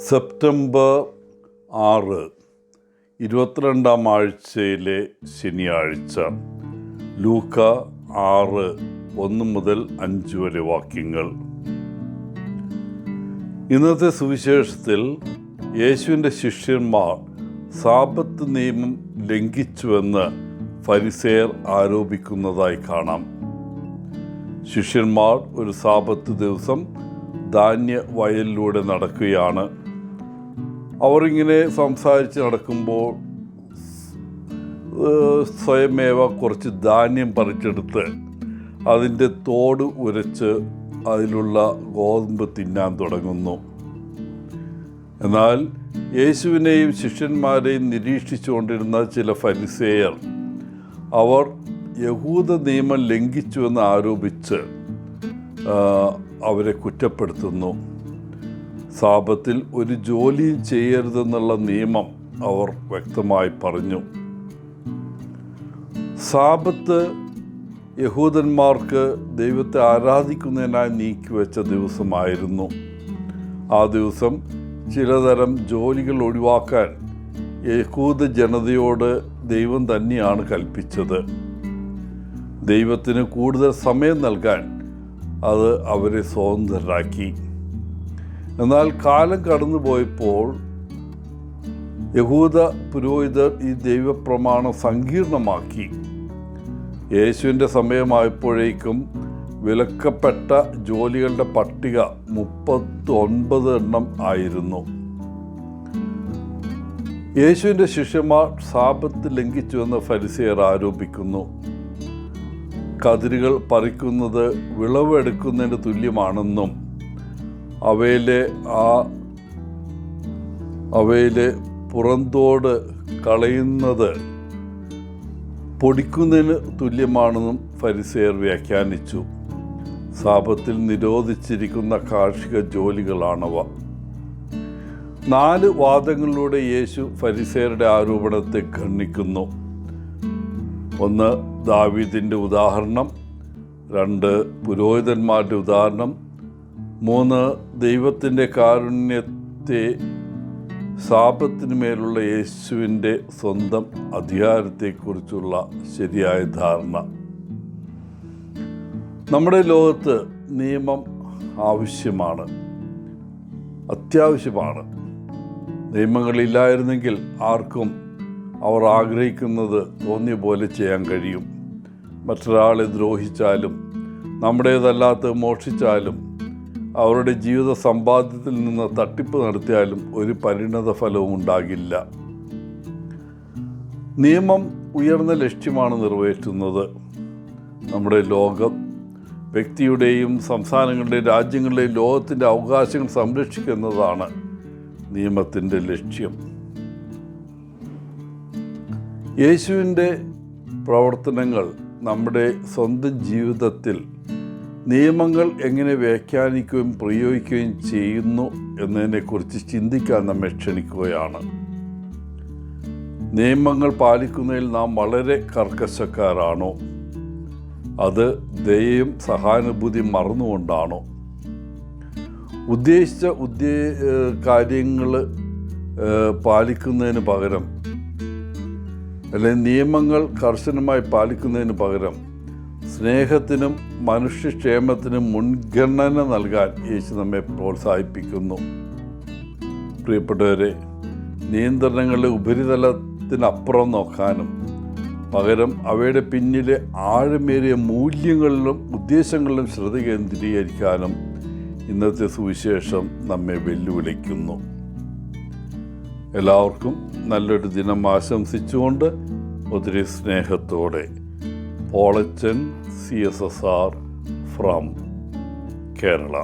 September 6 22-ാം ആഴ്ചയിലെ ശനിയാഴ്ച. ലൂക്ക 6:1-5 വരെ വാക്യങ്ങൾ. ഇന്നത്തെ സുവിശേഷത്തിൽ യേശുവിൻ്റെ ശിഷ്യന്മാർ സാബത്ത് നിയമം ലംഘിച്ചുവെന്ന് ഫരിസേയർ ആരോപിക്കുന്നതായി കാണാം. ശിഷ്യന്മാർ ഒരു സാബത്ത് ദിവസം ധാന്യവയലിലൂടെ നടക്കുകയാണ്. അവർ ഇങ്ങനെ സംസാരിച്ച് നടക്കുമ്പോൾ സ്വയമേവ കുറച്ച് ധാന്യം പറിച്ചെടുത്ത് അതിൻ്റെ തോട് ഉരച്ച് അതിലുള്ള ഗോതമ്പ് തിന്നാൻ തുടങ്ങുന്നു. എന്നാൽ യേശുവിനെയും ശിഷ്യന്മാരെയും നിരീക്ഷിച്ചുകൊണ്ടിരുന്ന ചില ഫരിസേയർ അവർ യഹൂദ നിയമം ലംഘിച്ചുവെന്ന് ആരോപിച്ച് അവരെ കുറ്റപ്പെടുത്തുന്നു. സാബത്തിൽ ഒരു ജോലിയും ചെയ്യരുതെന്നുള്ള നിയമം അവർ വ്യക്തമായി പറഞ്ഞു. സാബത്ത് യഹൂദന്മാർക്ക് ദൈവത്തെ ആരാധിക്കുന്നതിനായി നീക്കിവെച്ച ദിവസമായിരുന്നു. ആ ദിവസം ചിലതരം ജോലികൾ ഒഴിവാക്കാൻ യഹൂദ ജനതയോട് ദൈവം തന്നെയാണ് കൽപ്പിച്ചത്. ദൈവത്തിന് കൂടുതൽ സമയം നൽകാൻ അത് അവരെ സ്വതന്ത്രരാക്കി. എന്നാൽ കാലം കടന്നു പോയപ്പോൾ യഹൂദ പുരോഹിതർ ഈ ദൈവപ്രമാണം സങ്കീർണമാക്കി. യേശുവിൻ്റെ സമയമായപ്പോഴേക്കും വിലക്കപ്പെട്ട ജോലികളുടെ പട്ടിക 39 എണ്ണം ആയിരുന്നു. യേശുവിൻ്റെ ശിഷ്യന്മാർ സാബത്ത് ലംഘിച്ചുവെന്ന് ഫരിസേയർ ആരോപിക്കുന്നു. കതിരുകൾ പറിക്കുന്നത് വിളവെടുക്കുന്നതിന് തുല്യമാണെന്നും അവയിലെ പുറന്തോട് കളയുന്നത് പൊടിക്കുന്നതിന് തുല്യമാണെന്നും ഫരിസേയർ വ്യാഖ്യാനിച്ചു. സാബത്തിൽ നിരോധിച്ചിരിക്കുന്ന കാർഷിക ജോലികളാണവ. 4 വാദങ്ങളിലൂടെ യേശു ഫരിസേയരുടെ ആരോപണത്തെ ഖണ്ഡിക്കുന്നു. 1, ദാവീദിൻ്റെ ഉദാഹരണം. 2, പുരോഹിതന്മാരുടെ ഉദാഹരണം. 3, ദൈവത്തിൻ്റെ കാരുണ്യത്തെ സാബത്തിന് മേലുള്ള യേശുവിൻ്റെ സ്വന്തം അധികാരത്തെക്കുറിച്ചുള്ള ശരിയായ ധാരണ. നമ്മുടെ ലോകത്ത് നിയമം ആവശ്യമാണ്, അത്യാവശ്യമാണ്. നിയമങ്ങളില്ലായിരുന്നെങ്കിൽ ആർക്കും അവർ ആഗ്രഹിക്കുന്നത് തോന്നിയ പോലെ ചെയ്യാൻ കഴിയും. മറ്റൊരാളെ ദ്രോഹിച്ചാലും നമ്മുടേതല്ലാത്ത മോഷ്ടിച്ചാലും അവരുടെ ജീവിത സമ്പാദ്യത്തിൽ നിന്ന് തട്ടിപ്പ് നടത്തിയാലും ഒരു പരിണത ഫലവും ഉണ്ടാകില്ല. നിയമം ഉയർന്ന ലക്ഷ്യമാണ് നിറവേറ്റുന്നത്. നമ്മുടെ ലോകം വ്യക്തിയുടെയും സംസ്ഥാനങ്ങളുടെയും രാജ്യങ്ങളുടെയും ലോകത്തിൻ്റെ അവകാശങ്ങൾ സംരക്ഷിക്കുന്നതാണ് നിയമത്തിൻ്റെ ലക്ഷ്യം. യേശുവിൻ്റെ പ്രവർത്തനങ്ങൾ നമ്മുടെ സ്വന്തം ജീവിതത്തിൽ നിയമങ്ങൾ എങ്ങനെ വ്യാഖ്യാനിക്കുകയും പ്രയോഗിക്കുകയും ചെയ്യുന്നു എന്നതിനെക്കുറിച്ച് ചിന്തിക്കാൻ നമ്മെ ക്ഷണിക്കുകയാണ്. നിയമങ്ങൾ പാലിക്കുന്നതിൽ നാം വളരെ കർക്കശക്കാരാണോ? അത് ദയയും സഹാനുഭൂതിയും മറന്നുകൊണ്ടാണോ? ഉദ്ദേശിച്ച കാര്യങ്ങൾ പാലിക്കുന്നതിന് പകരം, അല്ലെങ്കിൽ നിയമങ്ങൾ കർശനമായി പാലിക്കുന്നതിന് പകരം സ്നേഹത്തിനും മനുഷ്യക്ഷേമത്തിനും മുൻഗണന നൽകാൻ യേശു നമ്മെ പ്രോത്സാഹിപ്പിക്കുന്നു. പ്രിയപ്പെട്ടവരെ, നിയന്ത്രണങ്ങളുടെ ഉപരിതലത്തിനപ്പുറം നോക്കാനും പകരം അവയുടെ പിന്നിലെ ആഴമേറിയ മൂല്യങ്ങളിലും ഉദ്ദേശങ്ങളിലും ശ്രദ്ധ കേന്ദ്രീകരിക്കാനും ഇന്നത്തെ സുവിശേഷം നമ്മെ വെല്ലുവിളിക്കുന്നു. എല്ലാവർക്കും നല്ലൊരു ദിനം ആശംസിച്ചുകൊണ്ട് ഒത്തിരി സ്നേഹത്തോടെ പോളച്ചൻ CSSR from Kerala.